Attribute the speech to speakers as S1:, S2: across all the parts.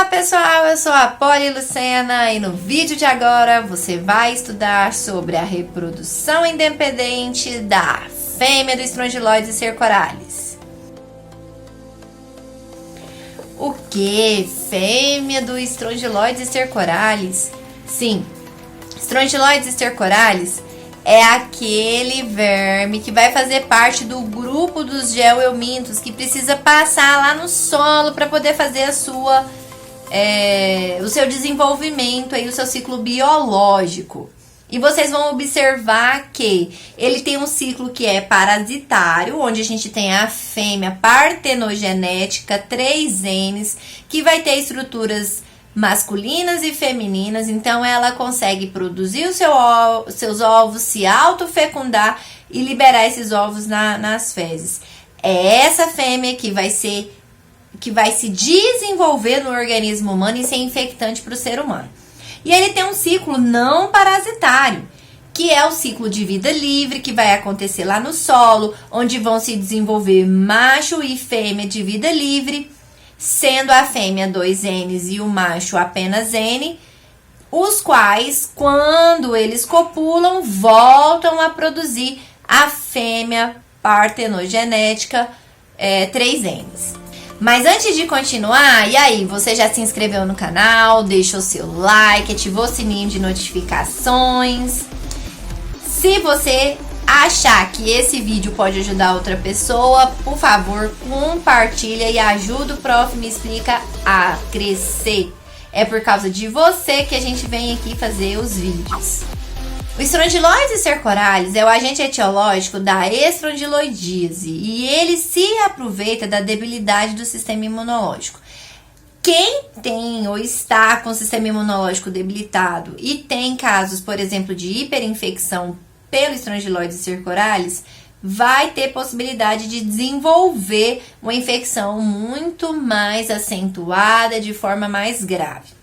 S1: pessoal, eu sou a Poli Lucena e no vídeo de agora você vai estudar sobre a reprodução independente da fêmea do Strongyloides stercoralis. O que? Fêmea do Strongyloides stercoralis? Sim, Strongyloides stercoralis é aquele verme que vai fazer parte do grupo dos geoelmintos que precisa passar lá no solo para poder fazer o seu desenvolvimento, aí, o seu ciclo biológico. E vocês vão observar que ele tem um ciclo que é parasitário, onde a gente tem a fêmea partenogenética 3Ns, que vai ter estruturas masculinas e femininas, então ela consegue produzir seus ovos, se autofecundar e liberar esses ovos nas fezes. É essa fêmea que vai se desenvolver no organismo humano e ser infectante para o ser humano. E ele tem um ciclo não parasitário, que é o ciclo de vida livre, que vai acontecer lá no solo, onde vão se desenvolver macho e fêmea de vida livre, sendo a fêmea 2Ns e o macho apenas N, os quais, quando eles copulam, voltam a produzir a fêmea partenogenética 3Ns. Mas antes de continuar, e aí, você já se inscreveu no canal, deixou seu like, ativou o sininho de notificações? Se você achar que esse vídeo pode ajudar outra pessoa, por favor, compartilha e ajuda o Prof. Me Explica a crescer. É por causa de você que a gente vem aqui fazer os vídeos. O Strongyloides stercoralis é o agente etiológico da estrongiloidíase e ele se aproveita da debilidade do sistema imunológico. Quem tem ou está com o sistema imunológico debilitado e tem casos, por exemplo, de hiperinfecção pelo Strongyloides stercoralis, vai ter possibilidade de desenvolver uma infecção muito mais acentuada, de forma mais grave.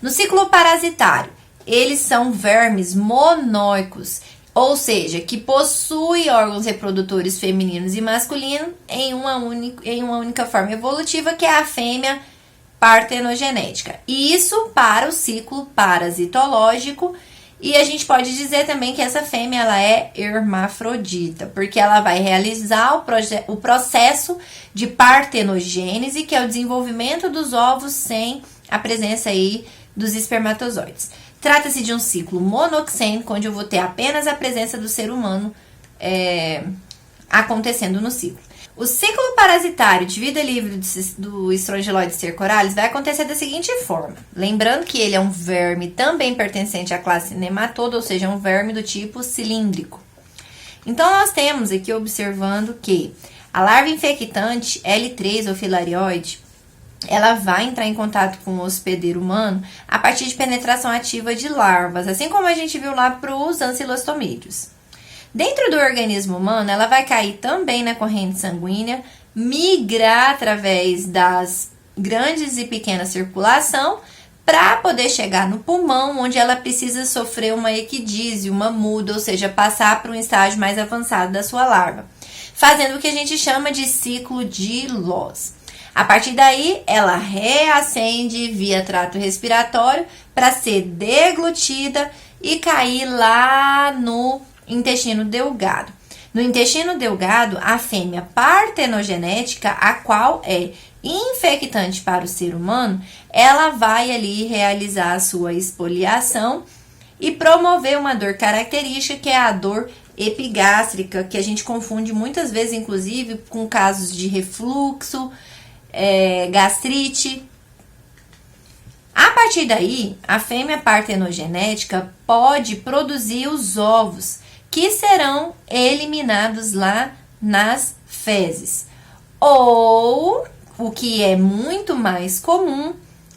S1: No ciclo parasitário, eles são vermes monóicos, ou seja, que possuem órgãos reprodutores femininos e masculinos em uma única forma evolutiva, que é a fêmea partenogenética. E isso para o ciclo parasitológico. E a gente pode dizer também que essa fêmea ela é hermafrodita, porque ela vai realizar o processo de partenogênese, que é o desenvolvimento dos ovos sem a presença aí dos espermatozoides. Trata-se de um ciclo monoxênico, onde eu vou ter apenas a presença do ser humano acontecendo no ciclo. O ciclo parasitário de vida livre do Strongyloides stercoralis vai acontecer da seguinte forma. Lembrando que ele é um verme também pertencente à classe nematoda, ou seja, um verme do tipo cilíndrico. Então, nós temos aqui observando que a larva infectante L3 ou filarioide, ela vai entrar em contato com o hospedeiro humano a partir de penetração ativa de larvas, assim como a gente viu lá para os ancilostomídeos. Dentro do organismo humano, ela vai cair também na corrente sanguínea, migrar através das grandes e pequenas circulação para poder chegar no pulmão, onde ela precisa sofrer uma equidise, uma muda, ou seja, passar para um estágio mais avançado da sua larva, fazendo o que a gente chama de ciclo de Loss. A partir daí, ela reacende via trato respiratório para ser deglutida e cair lá no intestino delgado. No intestino delgado, a fêmea partenogenética, a qual é infectante para o ser humano, ela vai ali realizar a sua espoliação e promover uma dor característica, que é a dor epigástrica, que a gente confunde muitas vezes, inclusive, com casos de refluxo, gastrite. A partir daí, a fêmea partenogenética pode produzir os ovos, que serão eliminados lá nas fezes. Ou, o que é muito mais comum,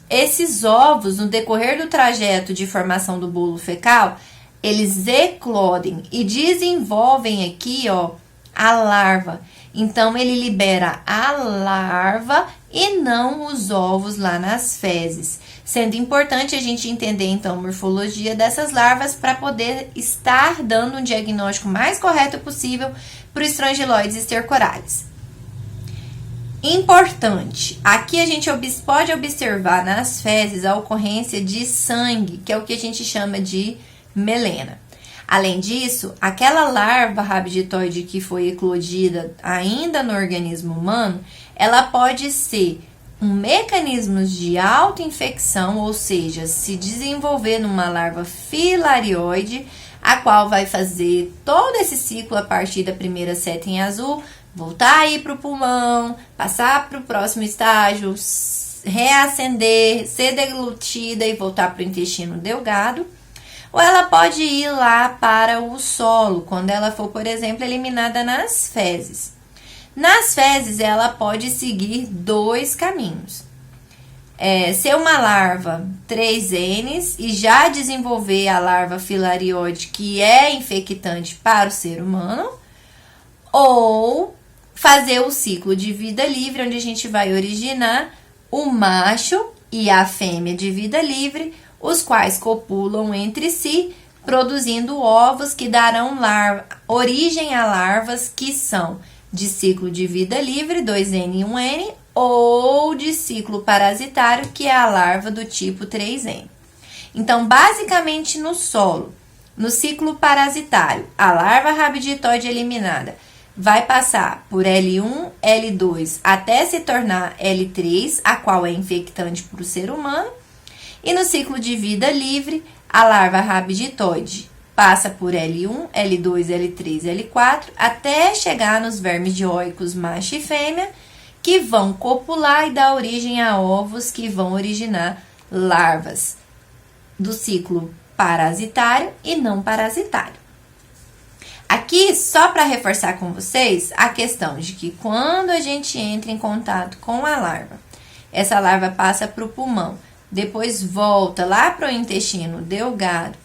S1: esses ovos, no decorrer do trajeto de formação do bolo fecal, eles eclodem e desenvolvem aqui, ó, a larva. Então, ele libera a larva e não os ovos lá nas fezes. Sendo importante a gente entender, então, a morfologia dessas larvas para poder estar dando um diagnóstico mais correto possível para o Strongyloides stercoralis. Importante, aqui a gente pode observar nas fezes a ocorrência de sangue, que é o que a gente chama de melena. Além disso, aquela larva rabiditoide que foi eclodida ainda no organismo humano, ela pode ser um mecanismo de autoinfecção, ou seja, se desenvolver numa larva filarioide, a qual vai fazer todo esse ciclo a partir da primeira seta em azul, voltar aí para o pulmão, passar para o próximo estágio, reacender, ser deglutida e voltar para o intestino delgado. Ou ela pode ir lá para o solo, quando ela for, por exemplo, eliminada nas fezes. Nas fezes, ela pode seguir dois caminhos. Ser uma larva 3N e já desenvolver a larva filarioide, que é infectante para o ser humano, ou fazer o ciclo de vida livre, onde a gente vai originar o macho e a fêmea de vida livre, os quais copulam entre si, produzindo ovos que darão origem a larvas que são de ciclo de vida livre, 2N e 1N, ou de ciclo parasitário, que é a larva do tipo 3N. Então, basicamente no solo, no ciclo parasitário, a larva rabiditoide eliminada vai passar por L1, L2 até se tornar L3, a qual é infectante para o ser humano. E no ciclo de vida livre, a larva rabiditoide passa por L1, L2, L3, L4, até chegar nos vermes dioicos macho e fêmea, que vão copular e dar origem a ovos que vão originar larvas do ciclo parasitário e não parasitário. Aqui, só para reforçar com vocês a questão de que quando a gente entra em contato com a larva, essa larva passa para o pulmão, depois volta lá para o intestino delgado,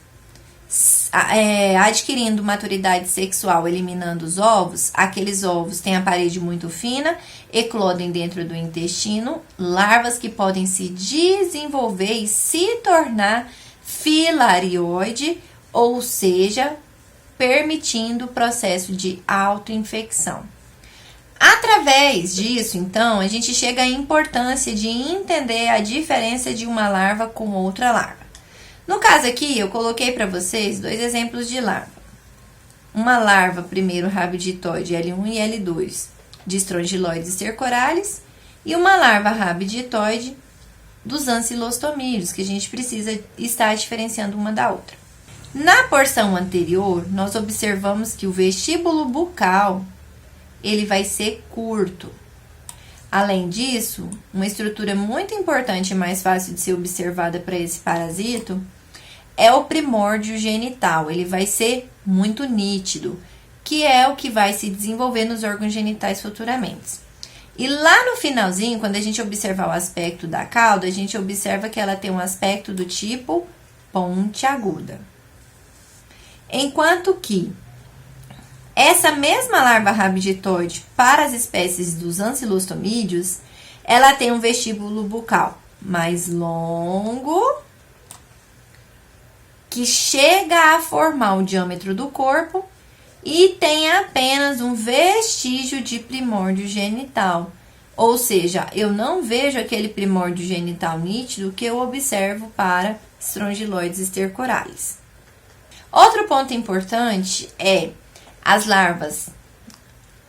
S1: adquirindo maturidade sexual, eliminando os ovos. Aqueles ovos têm a parede muito fina, eclodem dentro do intestino, larvas que podem se desenvolver e se tornar filarioide, ou seja, permitindo o processo de autoinfecção. Através disso, então, a gente chega à importância de entender a diferença de uma larva com outra larva. No caso aqui, eu coloquei para vocês dois exemplos de larva. Uma larva, primeiro rabiditoide L1 e L2, de Strongyloides stercoralis, e uma larva rabiditoide dos ancilostomídeos, que a gente precisa estar diferenciando uma da outra. Na porção anterior, nós observamos que o vestíbulo bucal ele vai ser curto. Além disso, uma estrutura muito importante e mais fácil de ser observada para esse parasito é o primórdio genital. Ele vai ser muito nítido, que é o que vai se desenvolver nos órgãos genitais futuramente. E lá no finalzinho, quando a gente observar o aspecto da cauda, a gente observa que ela tem um aspecto do tipo pontiaguda. Enquanto que essa mesma larva rabiditoide, para as espécies dos ancilostomídeos, ela tem um vestíbulo bucal mais longo, que chega a formar o diâmetro do corpo e tem apenas um vestígio de primórdio genital. Ou seja, eu não vejo aquele primórdio genital nítido que eu observo para Strongyloides stercoralis. Outro ponto importante é as larvas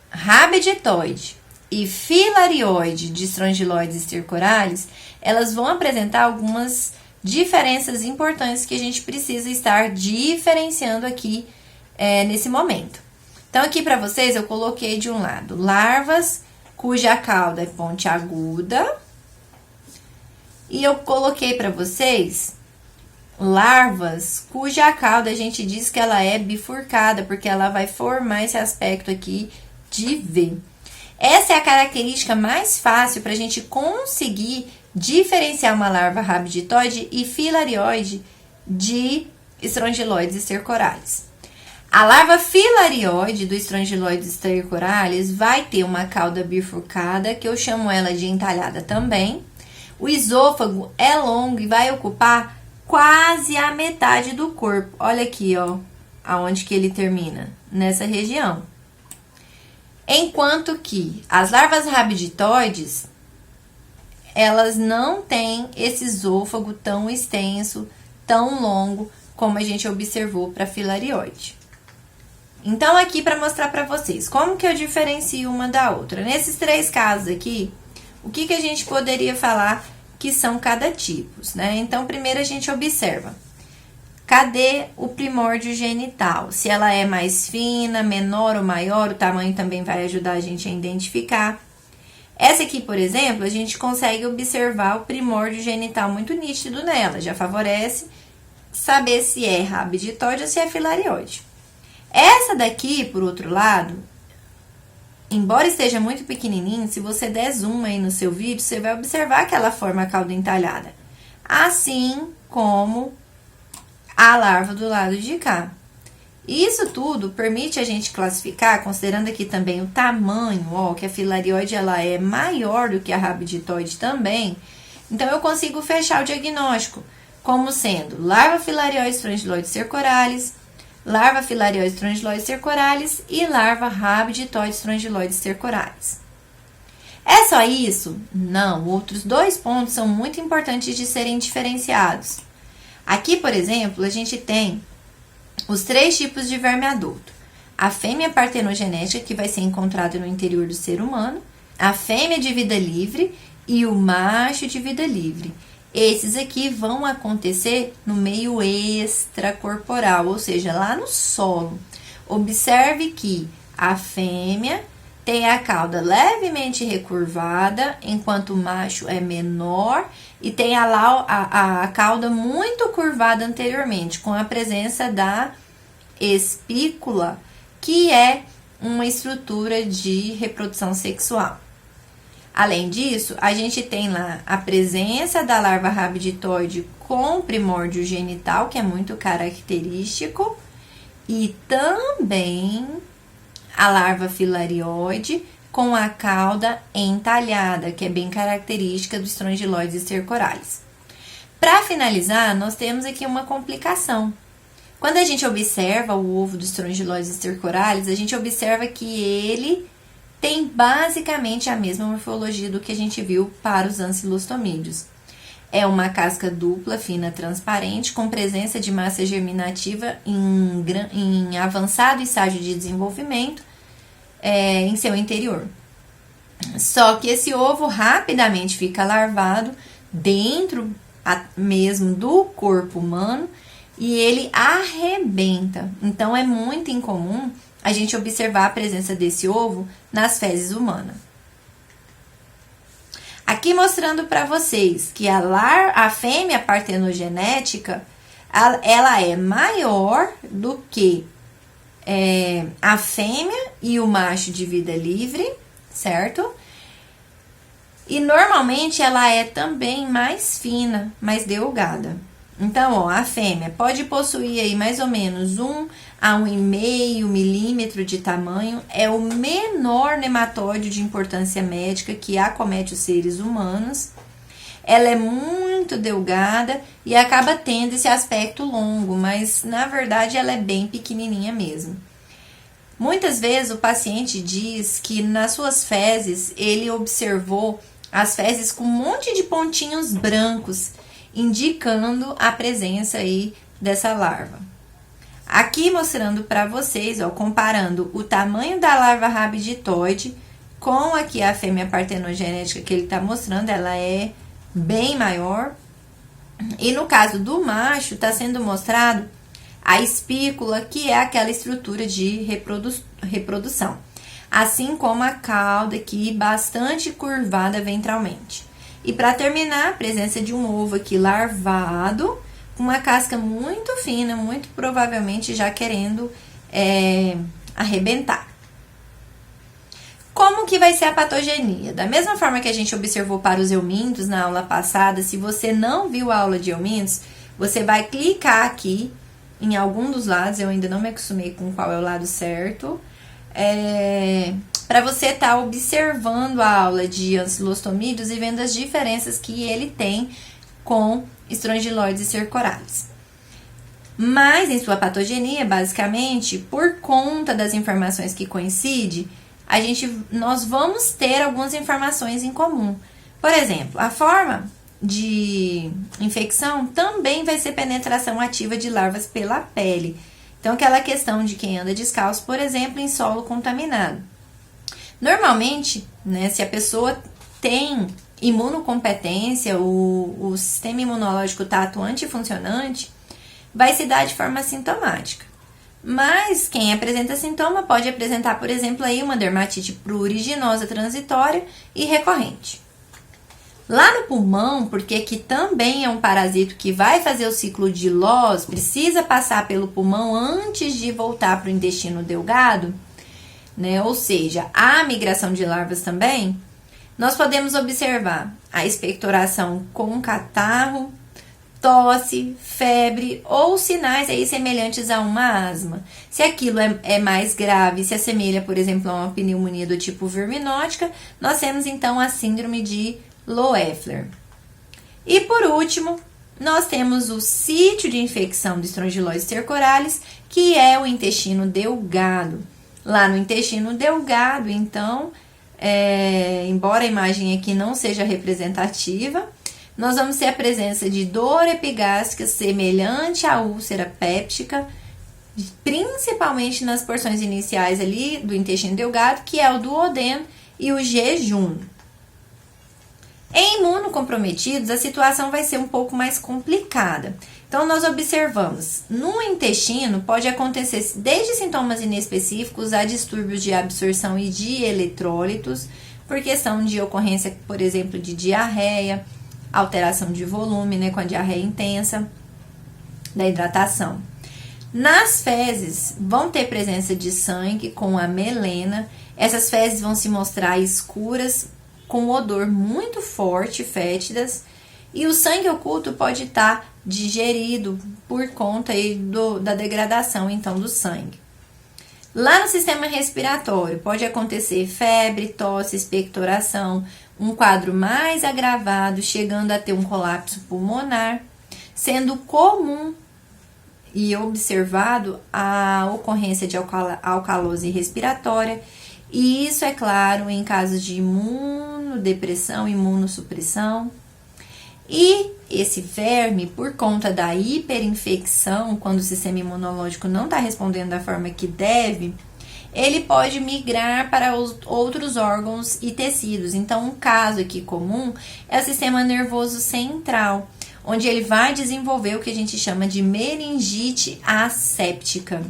S1: rabiditoide e filarioide de Strongyloides stercoralis, elas vão apresentar algumas diferenças importantes que a gente precisa estar diferenciando aqui nesse momento. Então, aqui para vocês eu coloquei de um lado larvas cuja cauda é pontiaguda e eu coloquei para vocês larvas cuja cauda a gente diz que ela é bifurcada, porque ela vai formar esse aspecto aqui de V. Essa é a característica mais fácil para a gente conseguir diferenciar uma larva rabiditoide e filarioide de Strongyloides stercoralis. A larva filarioide do Strongyloides stercoralis vai ter uma cauda bifurcada, que eu chamo ela de entalhada também. O esôfago é longo e vai ocupar quase a metade do corpo. Olha aqui, ó, aonde que ele termina, nessa região. Enquanto que as larvas rabiditoides, elas não têm esse esôfago tão extenso, tão longo, como a gente observou para a filarioide. Então, aqui para mostrar para vocês como que eu diferencio uma da outra. Nesses 3 casos aqui, o que a gente poderia falar que são cada tipo, né? Então, primeiro a gente observa. Cadê o primórdio genital? Se ela é mais fina, menor ou maior, o tamanho também vai ajudar a gente a identificar. Essa aqui, por exemplo, a gente consegue observar o primórdio genital muito nítido nela. Já favorece saber se é rabiditoide ou se é filarioide. Essa daqui, por outro lado, embora esteja muito pequenininho, se você der zoom aí no seu vídeo, você vai observar que ela forma a cauda entalhada. Assim como a larva do lado de cá. Isso tudo permite a gente classificar, considerando aqui também o tamanho, ó, que a filarioide ela é maior do que a rabiditoide também. Então, eu consigo fechar o diagnóstico como sendo larva filarioide strongyloides cercoralis, larva filarioide strongyloides cercoralis e larva rabiditoide strongyloides cercoralis. É só isso? Não, outros 2 pontos são muito importantes de serem diferenciados. Aqui, por exemplo, a gente tem os 3 tipos de verme adulto. A fêmea partenogenética, que vai ser encontrada no interior do ser humano, a fêmea de vida livre e o macho de vida livre. Esses aqui vão acontecer no meio extracorporal, ou seja, lá no solo. Observe que a fêmea tem a cauda levemente recurvada, enquanto o macho é menor e tem a cauda muito curvada anteriormente, com a presença da espícula, que é uma estrutura de reprodução sexual. Além disso, a gente tem lá a presença da larva rabiditoide com primórdio genital, que é muito característico, e também a larva filarioide com a cauda entalhada, que é bem característica dos strongyloides cercoralis. Para finalizar, nós temos aqui uma complicação. Quando a gente observa o ovo dos strongyloides cercoralis, a gente observa que ele tem basicamente a mesma morfologia do que a gente viu para os ancilostomídeos. É uma casca dupla, fina, transparente, com presença de massa germinativa em avançado estágio de desenvolvimento em seu interior. Só que esse ovo rapidamente fica larvado dentro mesmo do corpo humano e ele arrebenta. Então, é muito incomum a gente observar a presença desse ovo nas fezes humanas. Aqui mostrando para vocês que a fêmea partenogenética, ela é maior do que a fêmea e o macho de vida livre, certo? E normalmente ela é também mais fina, mais delgada. Então, ó, a fêmea pode possuir aí mais ou menos 1 a 1,5 milímetro de tamanho. É o menor nematóide de importância médica que acomete os seres humanos. Ela é muito delgada e acaba tendo esse aspecto longo, mas na verdade ela é bem pequenininha mesmo. Muitas vezes o paciente diz que nas suas fezes ele observou as fezes com um monte de pontinhos brancos, indicando a presença aí dessa larva. Aqui mostrando para vocês, ó, comparando o tamanho da larva rabiditoide com aqui a fêmea partenogenética que ele está mostrando, ela é bem maior. E no caso do macho, está sendo mostrado a espícula, que é aquela estrutura de reprodução. Assim como a cauda aqui, bastante curvada ventralmente. E para terminar, a presença de um ovo aqui larvado, com uma casca muito fina, muito provavelmente já querendo arrebentar. Como que vai ser a patogenia? Da mesma forma que a gente observou para os eumintos na aula passada, se você não viu a aula de eumintos, você vai clicar aqui em algum dos lados, eu ainda não me acostumei com qual é o lado certo, para você estar observando a aula de ancilostomídeos e vendo as diferenças que ele tem com strongyloides cercoralis. Mas em sua patogenia, basicamente, por conta das informações que coincidem, nós vamos ter algumas informações em comum. Por exemplo, a forma de infecção também vai ser penetração ativa de larvas pela pele. Então, aquela questão de quem anda descalço, por exemplo, em solo contaminado. Normalmente, né, se a pessoa tem imunocompetência, o sistema imunológico está atuante e funcionante, vai se dar de forma sintomática. Mas quem apresenta sintoma pode apresentar, por exemplo, aí uma dermatite pruriginosa transitória e recorrente. Lá no pulmão, porque aqui também é um parasito que vai fazer o ciclo de Loss, precisa passar pelo pulmão antes de voltar para o intestino delgado, né? Ou seja, a migração de larvas também, nós podemos observar a expectoração com catarro, tosse, febre ou sinais aí semelhantes a uma asma. Se aquilo é mais grave, se assemelha, por exemplo, a uma pneumonia do tipo verminótica, nós temos então a síndrome de Loeffler. E por último, nós temos o sítio de infecção do Strongyloides stercoralis, que é o intestino delgado. Lá no intestino delgado, então, embora a imagem aqui não seja representativa, nós vamos ter a presença de dor epigástrica semelhante à úlcera péptica, principalmente nas porções iniciais ali do intestino delgado, que é o duodeno e o jejum. Em imunocomprometidos, a situação vai ser um pouco mais complicada. Então, nós observamos, no intestino pode acontecer desde sintomas inespecíficos a distúrbios de absorção e de eletrólitos, por questão de ocorrência, por exemplo, de diarreia, alteração de volume, né, com a diarreia intensa, da hidratação. Nas fezes, vão ter presença de sangue com a melena. Essas fezes vão se mostrar escuras, com odor muito forte, fétidas, e o sangue oculto pode estar digerido por conta aí da degradação, então, do sangue. Lá no sistema respiratório, pode acontecer febre, tosse, expectoração, um quadro mais agravado, chegando a ter um colapso pulmonar, sendo comum e observado a ocorrência de alcalose respiratória, e isso, é claro, em casos de imunodepressão, imunossupressão. E esse verme, por conta da hiperinfecção, quando o sistema imunológico não está respondendo da forma que deve, ele pode migrar para os outros órgãos e tecidos. Então, um caso aqui comum é o sistema nervoso central, onde ele vai desenvolver o que a gente chama de meningite asséptica.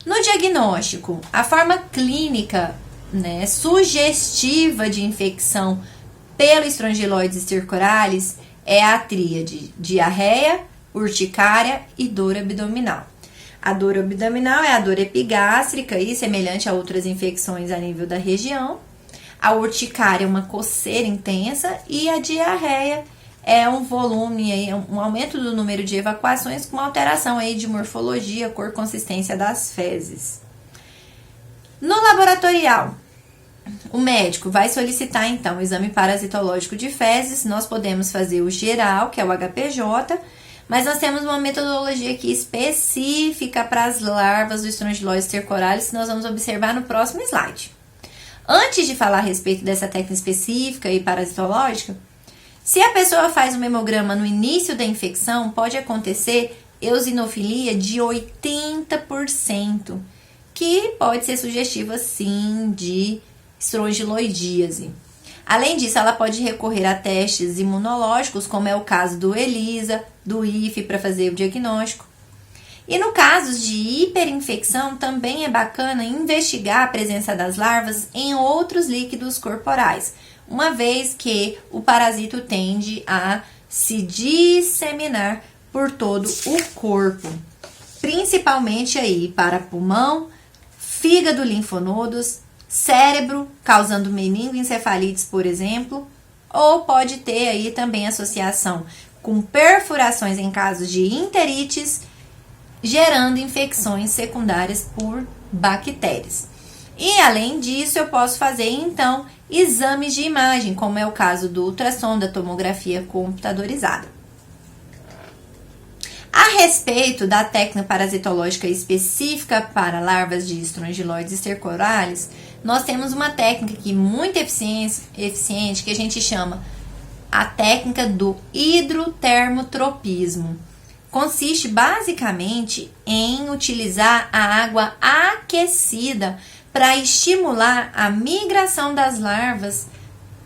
S1: No diagnóstico, a forma clínica, né, sugestiva de infecção pelo Strongyloides stercoralis é a tríade diarreia, urticária e dor abdominal. A dor abdominal é a dor epigástrica e semelhante a outras infecções a nível da região. A urticária é uma coceira intensa e a diarreia é um volume, um aumento do número de evacuações com uma alteração aí de morfologia, cor, consistência das fezes. No laboratorial, o médico vai solicitar então o exame parasitológico de fezes. Nós podemos fazer o geral, que é o HPJ, mas nós temos uma metodologia aqui específica para as larvas do Strongyloides stercoralis que nós vamos observar no próximo slide. Antes de falar a respeito dessa técnica específica e parasitológica, se a pessoa faz um hemograma no início da infecção, pode acontecer eosinofilia de 80%, que pode ser sugestiva, sim, de estrongiloidíase. Além disso, ela pode recorrer a testes imunológicos, como é o caso do ELISA, do IFE, para fazer o diagnóstico. E no caso de hiperinfecção, também é bacana investigar a presença das larvas em outros líquidos corporais, uma vez que o parasito tende a se disseminar por todo o corpo, principalmente aí para pulmão, fígado, linfonodos, cérebro, causando meningoencefalites, por exemplo, ou pode ter aí também associação com perfurações em casos de enterites, gerando infecções secundárias por bactérias. E além disso, eu posso fazer então exames de imagem, como é o caso do ultrassom, da tomografia computadorizada. A respeito da técnica parasitológica específica para larvas de estrongiloides stercoralis, nós temos uma técnica aqui muito eficiente que a gente chama a técnica do hidrotermotropismo. Consiste basicamente em utilizar a água aquecida para estimular a migração das larvas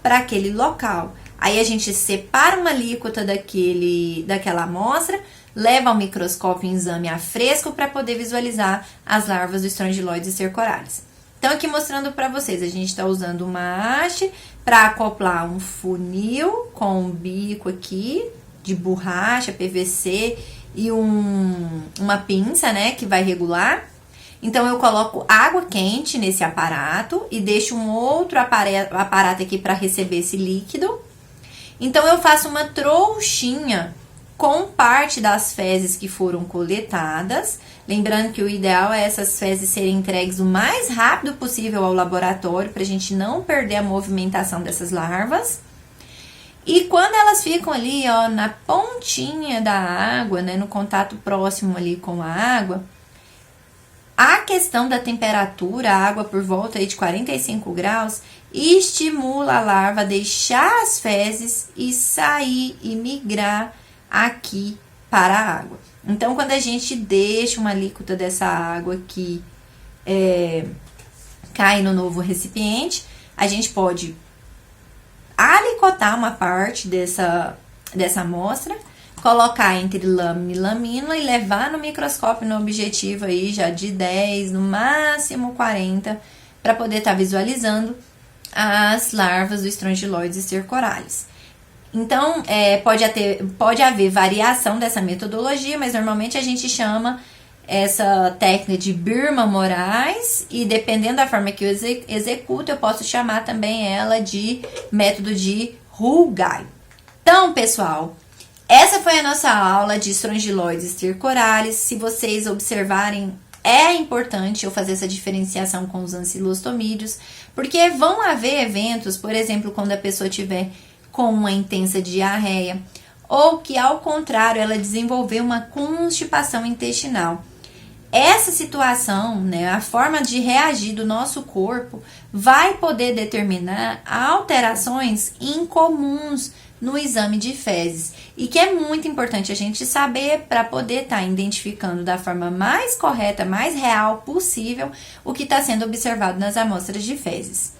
S1: para aquele local. Aí a gente separa uma alíquota daquela amostra, leva ao microscópio em exame a fresco para poder visualizar as larvas do estrongiloides stercoralis. Então, aqui mostrando para vocês, a gente está usando uma haste para acoplar um funil com um bico aqui de borracha, PVC e uma pinça, né, que vai regular. Então, eu coloco água quente nesse aparato e deixo um outro aparato aqui para receber esse líquido. Então, eu faço uma trouxinha com parte das fezes que foram coletadas. Lembrando que o ideal é essas fezes serem entregues o mais rápido possível ao laboratório, para a gente não perder a movimentação dessas larvas. E quando elas ficam ali, ó, na pontinha da água, né, no contato próximo ali com a água, a questão da temperatura, a água por volta aí de 45 graus, estimula a larva a deixar as fezes e sair e migrar aqui para a água. Então, quando a gente deixa uma alíquota dessa água aqui cai no novo recipiente, a gente pode alicotar uma parte dessa amostra, colocar entre lâmina e lamínula e levar no microscópio no objetivo aí já de 10, no máximo 40, para poder estar visualizando as larvas do estrongiloides stercoralis. Então, pode haver variação dessa metodologia, mas normalmente a gente chama essa técnica de Birman-Morais, e dependendo da forma que eu executo, eu posso chamar também ela de método de Rugai. Então, pessoal, essa foi a nossa aula de estrongiloides stercoralis. Se vocês observarem, é importante eu fazer essa diferenciação com os ancilostomídeos, porque vão haver eventos, por exemplo, quando a pessoa tiver com uma intensa diarreia, ou que ao contrário ela desenvolveu uma constipação intestinal. Essa situação, né, a forma de reagir do nosso corpo vai poder determinar alterações incomuns no exame de fezes, e que é muito importante a gente saber para poder estar identificando da forma mais correta, mais real possível o que está sendo observado nas amostras de fezes.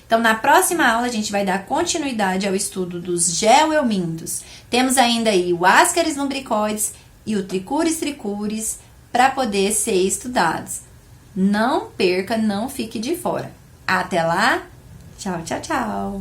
S1: Então, na próxima aula, a gente vai dar continuidade ao estudo dos geoelmintos. Temos ainda aí o Ascaris lumbricoides e o Trichuris trichuris para poder ser estudados. Não perca, não fique de fora. Até lá, tchau, tchau, tchau!